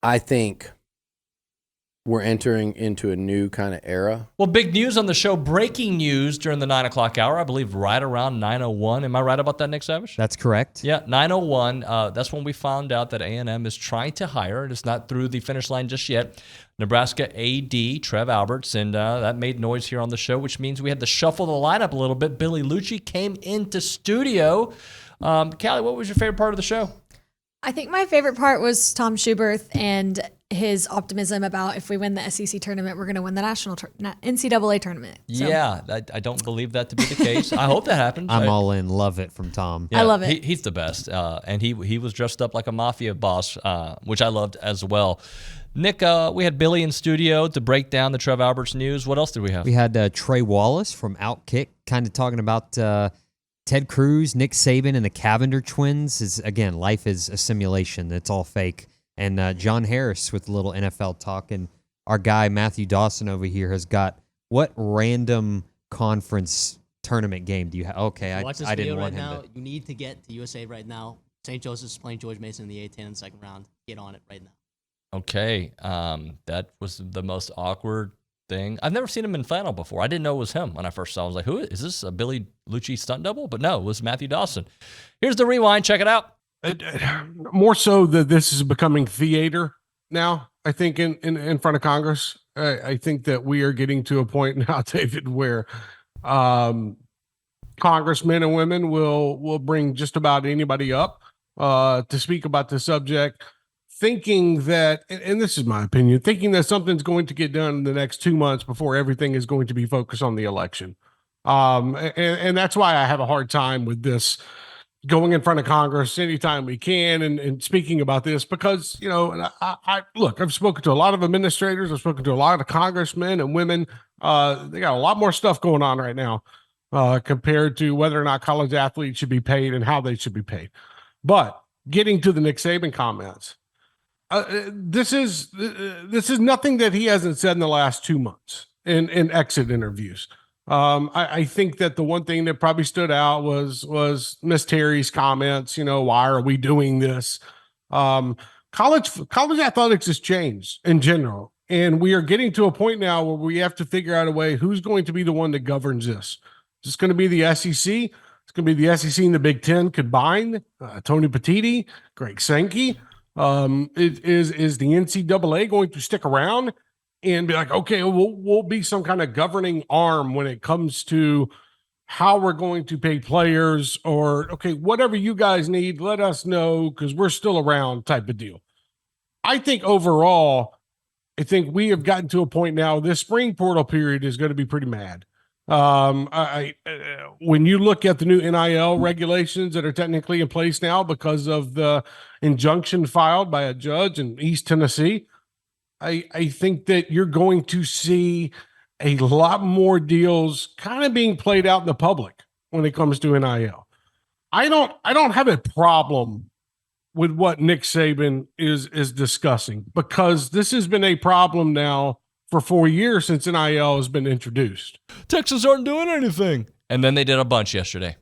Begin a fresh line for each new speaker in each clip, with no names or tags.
I think we're entering into a new kind of era.
Well, big news on the show, breaking news during the 9 o'clock hour, I believe right around 9:01. Am I right about that, Nick Savage?
That's correct.
Yeah, 9:01. That's when we found out that A&M is trying to hire. It's not through the finish line just yet. Nebraska AD, Trev Alberts, and that made noise here on the show, which means we had to shuffle the lineup a little bit. Billy Liucci came into studio. Callie, what was your favorite part of the show?
I think my favorite part was Tom Schuberth and his optimism about if we win the SEC tournament, we're going to win the NCAA tournament. So.
Yeah, I don't believe that to be the case. I hope that happens.
I'm all in. Love it from Tom.
Yeah, I love it.
He's the best. And he was dressed up like a mafia boss, which I loved as well. Nick, we had Billy in studio to break down the Trev Alberts news. What else did we have?
We had Trey Wallace from Outkick kind of talking about Ted Cruz, Nick Saban, and the Cavender twins. Again, life is a simulation. It's all fake. And John Harris with a little NFL talk. And our guy, Matthew Dawson over here, has got what random conference tournament game do you have? Okay, I didn't want him
now. You need to get to USA right now. St. Joseph's playing George Mason in the A-10 in the second round. Get on it right now.
Okay, that was the most awkward thing. I've never seen him in flannel before. I didn't know it was him when I first saw him. I was like, who is this, a Billy Liucci stunt double? But no, it was Matthew Dawson. Here's the rewind. Check it out.
More so that this is becoming theater now, I think, in front of Congress. I think that we are getting to a point now, David, where congressmen and women will bring just about anybody up to speak about the subject, thinking that, and this is my opinion, thinking that something's going to get done in the next 2 months before everything is going to be focused on the election. And that's why I have a hard time with this going in front of Congress anytime we can and speaking about this, because, you know, I look, I've spoken to a lot of administrators. I've spoken to a lot of congressmen and women. They got a lot more stuff going on right now compared to whether or not college athletes should be paid and how they should be paid. But getting to the Nick Saban comments, this is nothing that he hasn't said in the last 2 months in exit interviews. I think that the one thing that probably stood out was Miss Terry's comments. You know, why are we doing this? College athletics has changed in general, and we are getting to a point now where we have to figure out a way who's going to be the one that governs this. Is this going to be the SEC? It's going to be the SEC and the Big Ten combined. Tony Petitti, Greg Sankey. Is the NCAA going to stick around and be like, okay, we'll be some kind of governing arm when it comes to how we're going to pay players, or, okay, whatever you guys need, let us know because we're still around type of deal. I think overall, I think we have gotten to a point now, this spring portal period is going to be pretty mad. When you look at the new NIL regulations that are technically in place now because of the injunction filed by a judge in East Tennessee, I think that you're going to see a lot more deals kind of being played out in the public when it comes to NIL. I don't have a problem with what Nick Saban is discussing, because this has been a problem now for 4 years since NIL has been introduced.
Texans aren't doing anything. And then they did a bunch yesterday.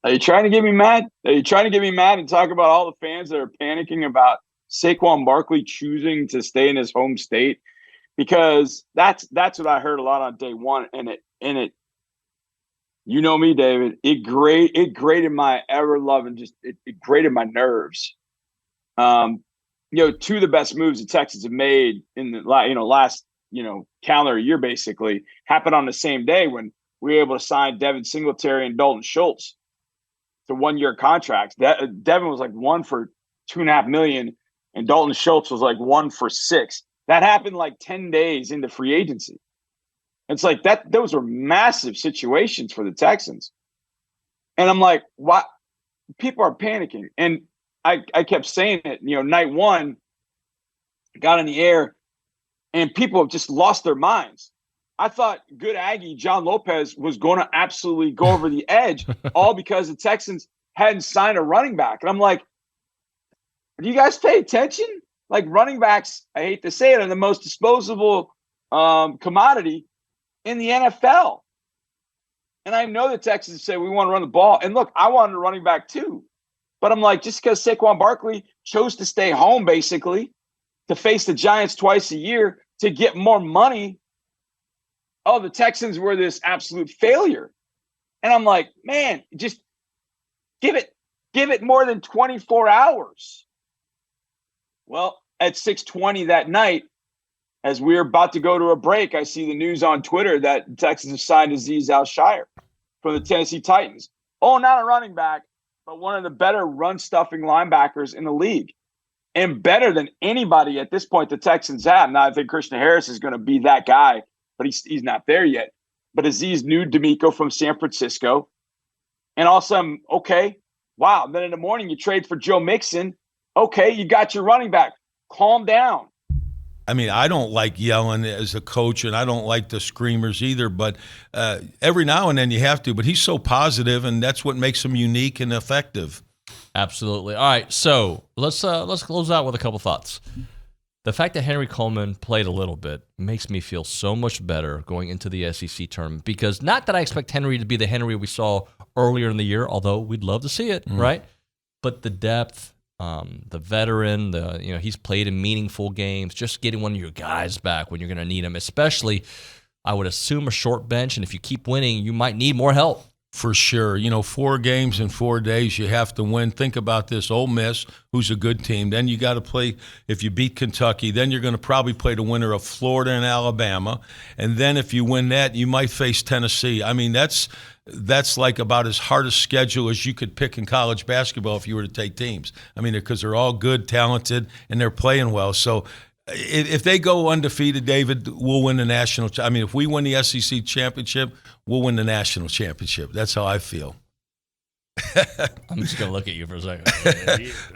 Are you trying to get me mad? Are you trying to get me mad and talk about all the fans that are panicking about Saquon Barkley choosing to stay in his home state? Because that's what I heard a lot on day one, and it you know me, David, it grated my ever loving, just it grated my nerves. You know, two of the best moves the Texans have made in the last calendar year basically happened on the same day when we were able to sign Devin Singletary and Dalton Schultz to 1-year contracts. Devin was like 1 for $2.5 million, and Dalton Schultz was like 1 for $6 million. That happened like 10 days into free agency. It's like that; those were massive situations for the Texans. And I'm like, why? People are panicking. And I kept saying it, night one, got in the air, and people have just lost their minds. I thought good Aggie, John Lopez, was going to absolutely go over the edge, all because the Texans hadn't signed a running back. And I'm like, do you guys pay attention? Like, running backs, I hate to say it, are the most disposable commodity in the NFL. And I know the Texans say we want to run the ball. And look, I wanted a running back too. But I'm like, just because Saquon Barkley chose to stay home basically to face the Giants twice a year to get more money. Oh, the Texans were this absolute failure. And I'm like, man, just give it more than 24 hours. Well, at 6:20 that night, as we were about to go to a break, I see the news on Twitter that the Texans have signed Azeez Al-Shaair from the Tennessee Titans. Oh, not a running back, but one of the better run-stuffing linebackers in the league. And better than anybody at this point the Texans have. Now, I think Christian Harris is going to be that guy, but he's not there yet. But Azeez knew D'Amico from San Francisco. And all of a sudden, okay, wow. Then in the morning, you trade for Joe Mixon. Okay, you got your running back. Calm down.
I mean, I don't like yelling as a coach, and I don't like the screamers either, but every now and then you have to. But he's so positive, and that's what makes him unique and effective.
Absolutely. All right, so let's close out with a couple thoughts. The fact that Henry Coleman played a little bit makes me feel so much better going into the SEC tournament, because not that I expect Henry to be the Henry we saw earlier in the year, although we'd love to see it, right? But the depth, the veteran, he's played in meaningful games, just getting one of your guys back when you're going to need him, especially, I would assume, a short bench, and if you keep winning, you might need more help.
For sure. 4 games in 4 days, you have to win. Think about this. Ole Miss, who's a good team. Then you got to play, if you beat Kentucky, then you're going to probably play the winner of Florida and Alabama. And then if you win that, you might face Tennessee. I mean, that's like about as hard a schedule as you could pick in college basketball if you were to take teams. I mean, because they're all good, talented, and they're playing well. So if they go undefeated, David, we'll win the national. I mean, if we win the SEC championship, we'll win the national championship. That's how I feel.
I'm just gonna look at you for a second.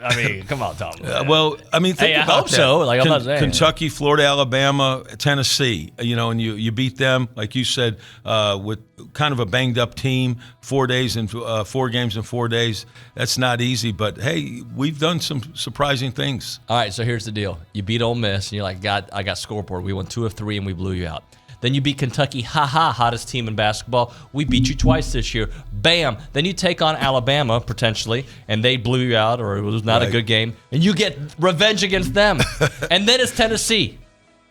I mean, come on, Tom.
Think about
I hope
that.
so. Like I'm not saying
Kentucky, Florida, Alabama, Tennessee. And you beat them, like you said, with kind of a banged up team. 4 days and 4 games in 4 days. That's not easy, but hey, we've done some surprising things.
All right, so here's the deal: you beat Ole Miss, and you're like, God, I got scoreboard. We won 2 of 3, and we blew you out. Then you beat Kentucky, hottest team in basketball. We beat you twice this year. Bam. Then you take on Alabama, potentially, and they blew you out, or it was not a good game. And you get revenge against them. And then it's Tennessee.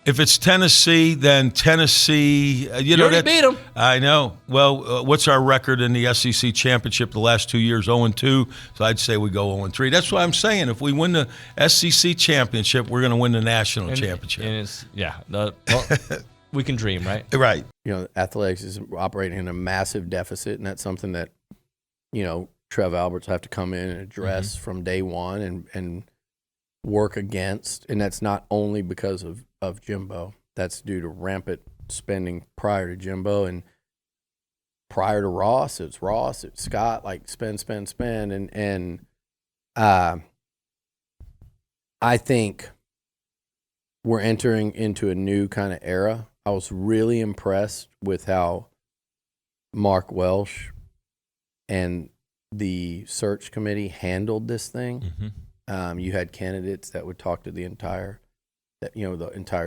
If it's Tennessee, then Tennessee,
you already beat them.
I know. Well, what's our record in the SEC championship the last 2 years? 0-2. So I'd say we go 0-3. That's what I'm saying. If we win the SEC championship, we're going to win the national championship.
And we can dream, right?
Right.
Athletics is operating in a massive deficit, and that's something that, Trev Alberts have to come in and address from day one and work against. And that's not only because of Jimbo. That's due to rampant spending prior to Jimbo, and prior to Ross, it's Scott, like spend. And I think we're entering into a new kind of era. I was really impressed with how Mark Welsh and the search committee handled this thing. You had candidates that would talk to the entire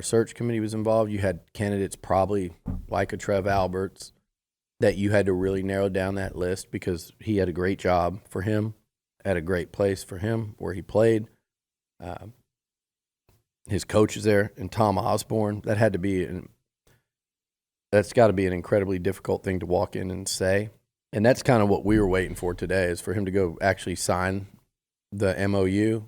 search committee was involved. You had candidates probably like a Trev Alberts that you had to really narrow down that list because he had a great job for him at a great place for him where he played. His coach is there, and Tom Osborne. That's got to be an incredibly difficult thing to walk in and say. And that's kind of what we were waiting for today, is for him to go actually sign the MOU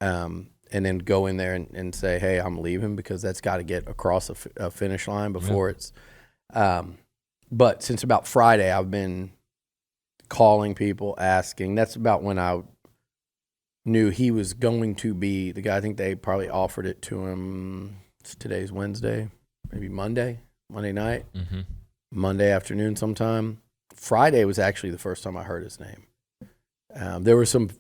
and then go in there and say, hey, I'm leaving, because that's got to get across a finish line before it's but since about Friday, I've been calling people, asking. That's about when I knew he was going to be the guy. I think they probably offered it to him. Today's Wednesday, maybe Monday night, Monday afternoon sometime. Friday was actually the first time I heard his name. There were some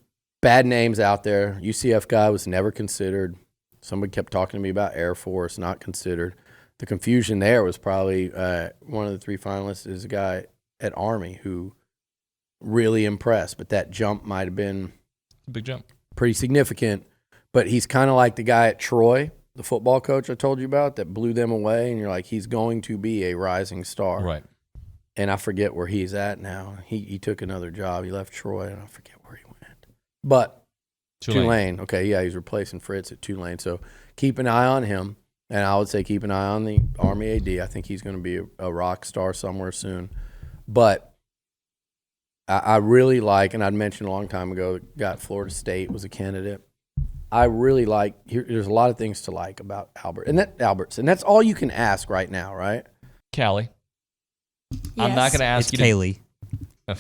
bad names out there. UCF guy was never considered. Somebody kept talking to me about Air Force, not considered. The confusion there was probably one of the 3 finalists is a guy at Army who really impressed, but that jump might have been
a big jump,
pretty significant. But he's kind of like the guy at Troy, the football coach I told you about, that blew them away, and you're like, he's going to be a rising star.
Right.
And I forget where he's at now. He took another job. He left Troy, and I forget where he went. But Tulane. Okay, yeah, he's replacing Fritz at Tulane. So keep an eye on him. And I would say keep an eye on the Army AD. I think he's going to be a rock star somewhere soon. But I really like, and I'd mentioned a long time ago, got Florida State was a candidate. I really like, there's a lot of things to like about Alberts. And that's all you can ask right now, right?
Callie. I'm
Yes.
not going to ask
It's
you
Kaylee.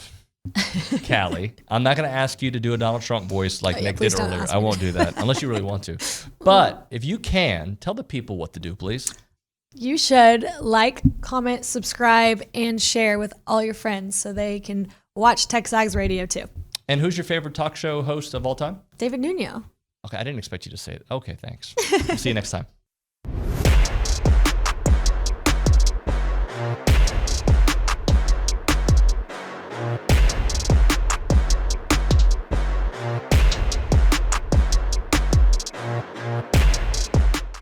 Callie. I'm not going to ask you to do a Donald Trump voice like Nick
please
did
don't
earlier.
ask
I
me
won't do that unless you really want to. But if you can, tell the people what to do, please.
You should like, comment, subscribe, and share with all your friends so they can watch TexAgs Radio too.
And who's your favorite talk show host of all time?
David Nuno.
Okay, I didn't expect you to say it. Okay, thanks. See you next time.